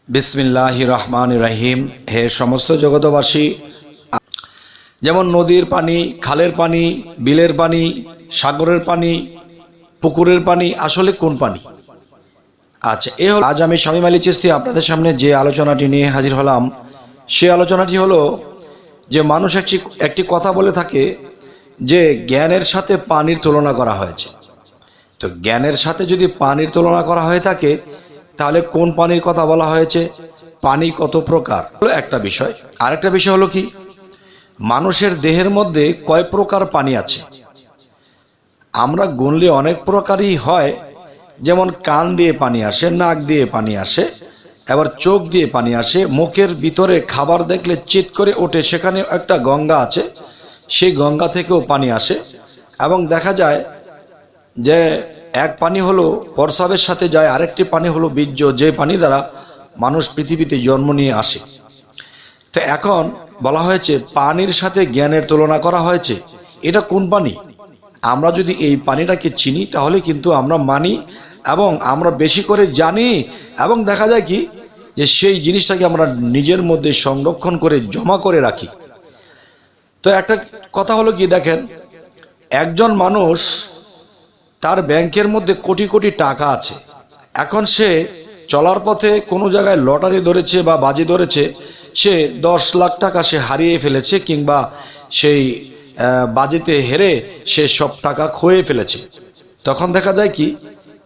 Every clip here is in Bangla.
বিসমিল্লাহির রহমানির রহিম। হে সমস্ত জগতবাসী, যেমন নদীর পানি, খালের পানি, বিলের পানি, সাগরের পানি, পুকুরের পানি আসলে কোন পানি? আচ্ছা, আজ আমি শামীম আলী চিশতি আপনাদের সামনে যে আলোচনাটি নিয়ে হাজির হলাম, সে আলোচনাটি হলো যে মানুষ একটি কথা বলে থাকে যে জ্ঞানের সাথে পানির তুলনা করা হয়েছে। তো জ্ঞানের সাথে যদি পানির তুলনা করা হয়ে থাকে, তাহলে কোন পানির কথা বলা হয়েছে, পানি কত প্রকার, একটা বিষয়। আরেকটা বিষয় হলো কি, মানুষের দেহের মধ্যে কয় প্রকার পানি আছে? আমরা গুনলে অনেক প্রকারই হয়, যেমন কান দিয়ে পানি আসে, নাক দিয়ে পানি আসে, আবার চোখ দিয়ে পানি আসে, মুখের ভিতরে খাবার দেখলে চিৎ করে ওঠে, সেখানে একটা গঙ্গা আছে, সেই গঙ্গা থেকেও পানি আসে। এবং দেখা যায় যে এক পানি হলো প্রস্রাবের সাথে যায়, আরেকটি পানি হলো বীর্য, যে পানি দ্বারা মানুষ পৃথিবীতে জন্ম নিয়ে আসে। তো এখন বলা হয়েছে পানির সাথে জ্ঞানের তুলনা করা হয়েছে, এটা কোন পানি? আমরা যদি এই পানিটাকে চিনি তাহলে কিন্তু আমরা মানি এবং আমরা বেশি করে জানি, এবং দেখা যায় কি যে সেই জিনিসটাকে আমরা নিজের মধ্যে সংরক্ষণ করে জমা করে রাখি। তো একটা কথা হলো কি, দেখেন, একজন মানুষ, তার ব্যাংকের মধ্যে কোটি কোটি টাকা আছে, এখন সে চলার পথে কোনো জায়গায় লটারি ধরেছে বা বাজি ধরেছে, সে 10 লাখ টাকা সে হারিয়ে ফেলেছে, কিংবা সেই বাজিতে হেরে সে সব টাকা খোয়ে ফেলেছে। তখন দেখা যায় কি,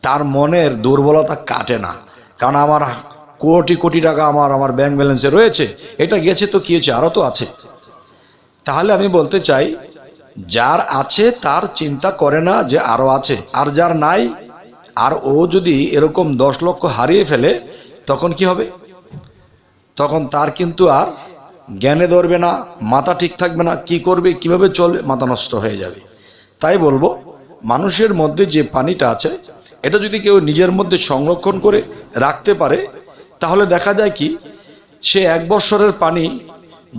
তার মনের দুর্বলতা কাটে না, কারণ আমার কোটি কোটি টাকা আমার ব্যাংক ব্যালেন্সে রয়েছে, এটা গেছে তো কি হয়েছে, আরও তো আছে। তাহলে আমি বলতে চাই, যার আছে তার চিন্তা করে না যে আরো আছে, আর যার নাই, আর ও যদি এরকম 10 লক্ষ হারিয়ে ফেলে, তখন কি হবে? তখন তার কিন্তু আর জ্ঞানে ধরবে না, মাথা ঠিক থাকবে না, কি করবে, কিভাবে চলবে, মাথা নষ্ট হয়ে যাবে। তাই বলবো, মানুষের মধ্যে যে পানিটা আছে, এটা যদি কেউ নিজের মধ্যে সংরক্ষণ করে রাখতে পারে, তাহলে দেখা যায় কি, সে 1 বৎসরের পানি,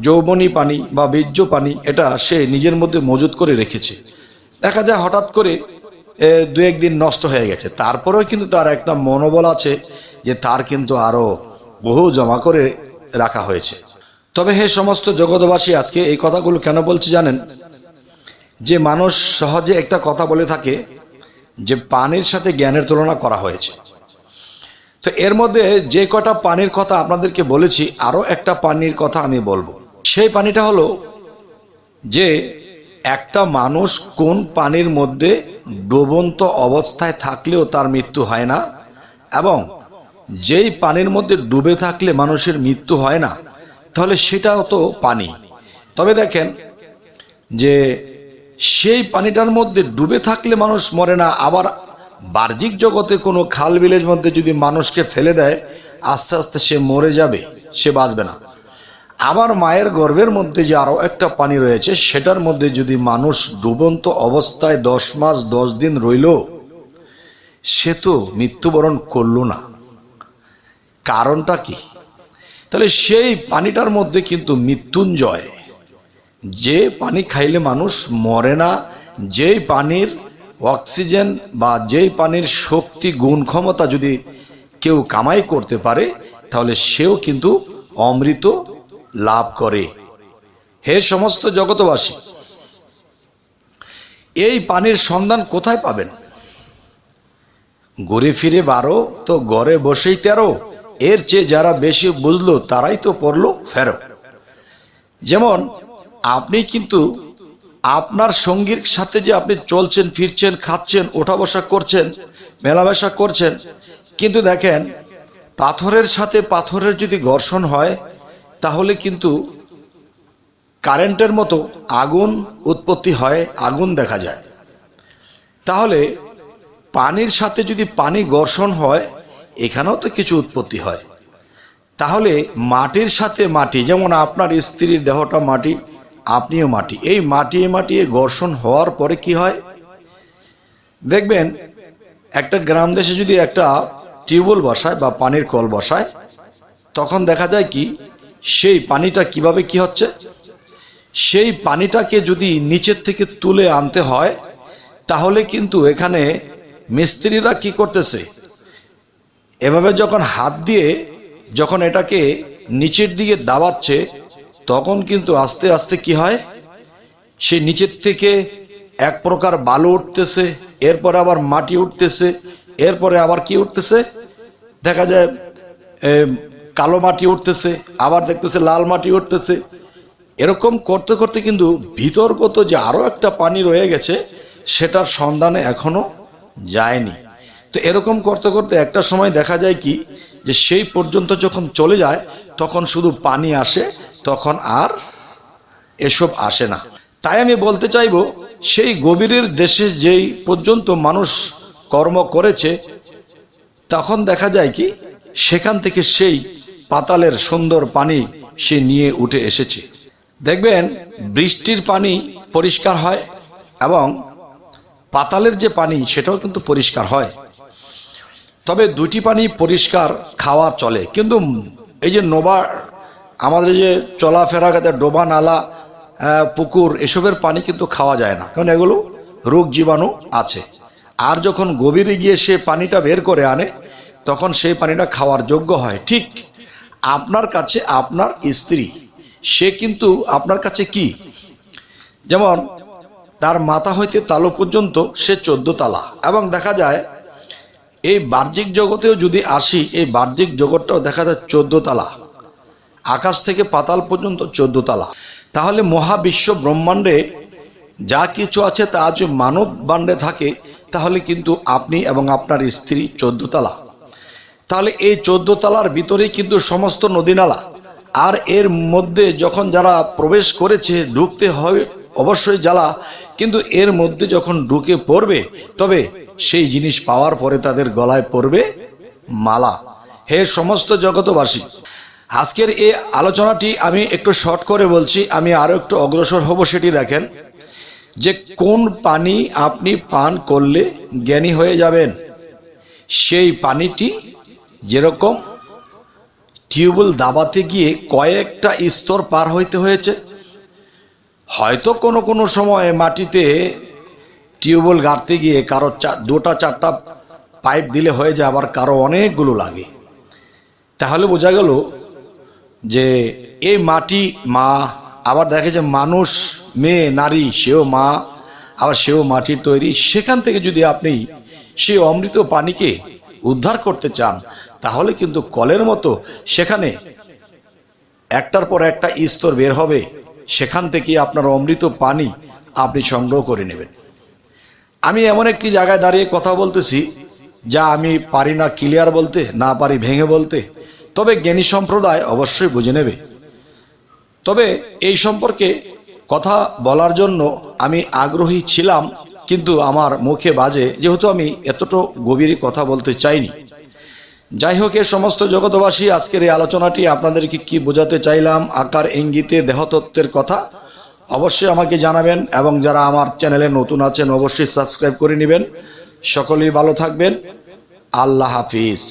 যৌবনী পানি বা বীর্য পানি, এটা সে নিজের মধ্যে মজুত করে রেখেছে। দেখা যায় হঠাৎ করে 2-1 দিন নষ্ট হয়ে গেছে, তারপরেও কিন্তু তার একটা মনোবল আছে যে তার কিন্তু আরো বহু জমা করে রাখা হয়েছে। তবে হে সমস্ত জগৎবাসী, আজকে এই কথাগুলো কেন বলছি জানেন? যে মানুষ সহজে একটা কথা বলে থাকে যে পানির সাথে জ্ঞানের তুলনা করা হয়েছে। তো এর মধ্যে যে কটা পানির কথা আপনাদেরকে বলেছি, আরো একটা পানির কথা আমি বলবো। সেই পানিটা হলো যে একটা মানুষ কোন পানির মধ্যে ডুবন্ত অবস্থায় থাকলেও তার মৃত্যু হয় না, এবং যেই পানির মধ্যে ডুবে থাকলে মানুষের মৃত্যু হয় না, তাহলে সেটাও তো পানি। তবে দেখেন যে সেই পানিটার মধ্যে ডুবে থাকলে মানুষ মরে না, আবার বাহ্যিক জগতে কোনো খাল বিলের মধ্যে যদি মানুষকে ফেলে দেয়, আস্তে আস্তে সে মরে যাবে, সে বাঁচবে না। আবার মায়ের গর্ভের মধ্যে যে আরো একটা পানি রয়েছে, সেটার মধ্যে যদি মানুষ ডুবন্ত অবস্থায় 10 মাস 10 দিন রইল, সে তো মৃত্যুবরণ করলো না। কারণটা কি? তাহলে সেই পানিটার মধ্যে কিন্তু মৃত্যুঞ্জয়, যে পানি খাইলে মানুষ মরে না, যেই পানির অক্সিজেন বা যেই পানির শক্তি গুণ ক্ষমতা যদি কেউ কামাই করতে পারে, তাহলে সেও কিন্তু অমৃত লাভ করে। হে সমস্ত জগতবাসী, এই পানির সন্ধান কোথায় পাবেন? ঘুরে ফিরে 12 তো ঘরে বসেই 13, এর চেয়ে যারা বেশি বুঝলো তারাই তো পড়লো ফেরো। যেমন আপনি কিন্তু আপনার সঙ্গীর সাথে যে আপনি চলছেন, ফিরছেন, খাচ্ছেন, ওঠা বসা করছেন, মেলামেশা করছেন, কিন্তু দেখেন পাথরের সাথে পাথরের যদি ঘর্ষণ হয়, তাহলে কিন্তু কারেন্টের মতো আগুন উৎপত্তি হয়, আগুন দেখা যায়। তাহলে পানির সাথে যদি পানি ঘর্ষণ হয়, এখানেও তো কিছু উৎপত্তি হয়। তাহলে মাটির সাথে মাটি, যেমন আপনার স্ত্রীর দেহটা মাটি, আপনিও মাটি, এই মাটিয়ে ঘর্ষণ হওয়ার পরে কি হয় দেখবেন, একটা গ্রাম দেশে যদি একটা টিউবওয়েল বসায় বা পানির কল বসায়, তখন দেখা যায় কি, সেই পানিটা কিভাবে কি হচ্ছে, সেই পানিটাকে যদি নিচের থেকে তুলে আনতে হয়, তাহলে কিন্তু এখানে মিস্ত্রিরা কি করতেছে, এভাবে যখন হাত দিয়ে যখন এটাকে নিচের দিকে দাবাচ্ছে তখন কিন্তু আস্তে আস্তে কি হয়, সেই নিচের থেকে এক প্রকার বালু উঠতেছে, এরপরে আবার মাটি উঠতেছে, এরপরে আবার কি উঠতেছে, দেখা যায় কালো মাটি উঠতেছে, আবার দেখতেছে লাল মাটি উঠতেছে। এরকম করতে করতে কিন্তু ভিতরগত যে আরো একটা পানি রয়ে গেছে সেটার সন্ধানে এখনো যায়নি। তো এরকম করতে করতে একটা সময় দেখা যায় কি, যে সেই পর্যন্ত যখন চলে যায় তখন শুধু পানি আসে, তখন আর এসব আসে না। তাই আমি বলতে চাইবো, সেই গভীরের দেশে যেই পর্যন্ত মানুষ কর্ম করেছে তখন দেখা যায় কি, সেখান থেকে সেই পাতালের সুন্দর পানি সে নিয়ে উঠে এসেছে। দেখবেন বৃষ্টির পানি পরিষ্কার হয় এবং পাতালের যে পানি সেটাও কিন্তু পরিষ্কার হয়। তবে দুটি পানি পরিষ্কার খাওয়া চলে, কিন্তু এই যে আমাদের যে চলাফেরা ডোবা নালা পুকুর এসবের পানি কিন্তু খাওয়া যায় না, কারণ এগুলো রোগ জীবাণু আছে। আর যখন গভীরে গিয়ে সে পানিটা বের করে আনে তখন সেই পানিটা খাওয়ার যোগ্য হয়। ঠিক আপনার কাছে আপনার স্ত্রী, সে কিন্তু আপনার কাছে কি, যেমন তার মাথা হইতে তালু পর্যন্ত সে 14 তালা, এবং দেখা যায় এই বাহ্যিক জগতেও যদি আসি, এই বাহ্যিক জগৎটাও দেখা যায় 14 তালা, আকাশ থেকে পাতাল পর্যন্ত 14 তালা। তাহলে মহাবিশ্ব ব্রহ্মাণ্ডে যা কিছু আছে তা যদি মানব বান্ডে থাকে তাহলে কিন্তু আপনি এবং আপনার স্ত্রী 14 তালা। তাহলে এই 14 তালার ভিতরেই কিন্তু সমস্ত নদী নালা, আর এর মধ্যে যখন যারা প্রবেশ করেছে ঢুকতে হবে অবশ্যই জ্বালা, কিন্তু এর মধ্যে যখন ঢুকে পড়বে তবে সেই জিনিস পাওয়ার পরে তাদের গলায় পড়বে মালা। হে সমস্ত জগতবাসী, আজকের এই আলোচনাটি আমি একটু শর্ট করে বলছি, আমি আরো একটু অগ্রসর হব। সেটি দেখেন যে কোন পানি আপনি পান করলে জ্ঞানী হয়ে যাবেন। সেই পানিটি যেরকম টিউবওয়েল দাবাতে গিয়ে কয়েকটা স্তর পার হইতে হয়েছে, হয়তো কোনো কোনো সময় মাটিতে টিউবওয়েল গাড়তে গিয়ে কারো 2-4টা পাইপ দিলে হয়ে যায়, আবার কারো অনেকগুলো লাগে। তাহলে বোঝা গেল যে এই মাটি মা, আবার দেখে যে মানুষ মেয়ে নারী সেও মা, আবার সেও মাটির তৈরি। সেখান থেকে যদি আপনি সেই অমৃত পানিকে উদ্ধার করতে চান তাহলে কিন্তু কলের মতো সেখানে একটার পর একটা স্তর বের হবে, সেখান থেকে আপনার অমৃত পানি আপনি সংগ্রহ করে নেবেন। আমি এমন একটি জায়গায় দাঁড়িয়ে কথা বলতেছি যা আমি পারি না ক্লিয়ার বলতে, না পারি ভেঙে বলতে, তবে জ্ঞানী সম্প্রদায় অবশ্যই বুঝে নেবে। তবে এই সম্পর্কে কথা বলার জন্য আমি আগ্রহী ছিলাম, কিন্তু আমার মুখে বাজে, যেহেতু আমি এতটা গভীরে কথা বলতে চাইনি। যাই হোক, এ সমস্ত জগতবাসী, আজকের এই আলোচনাটি আপনাদেরকে কি বোঝাতে চাইলাম আকার ইঙ্গিতে দেহতত্ত্বের কথা অবশ্যই আমাকে জানাবেন, এবং যারা আমার চ্যানেলে নতুন আছেন অবশ্যই সাবস্ক্রাইব করে নেবেন। সকলেই ভালো থাকবেন। আল্লাহ হাফিজ।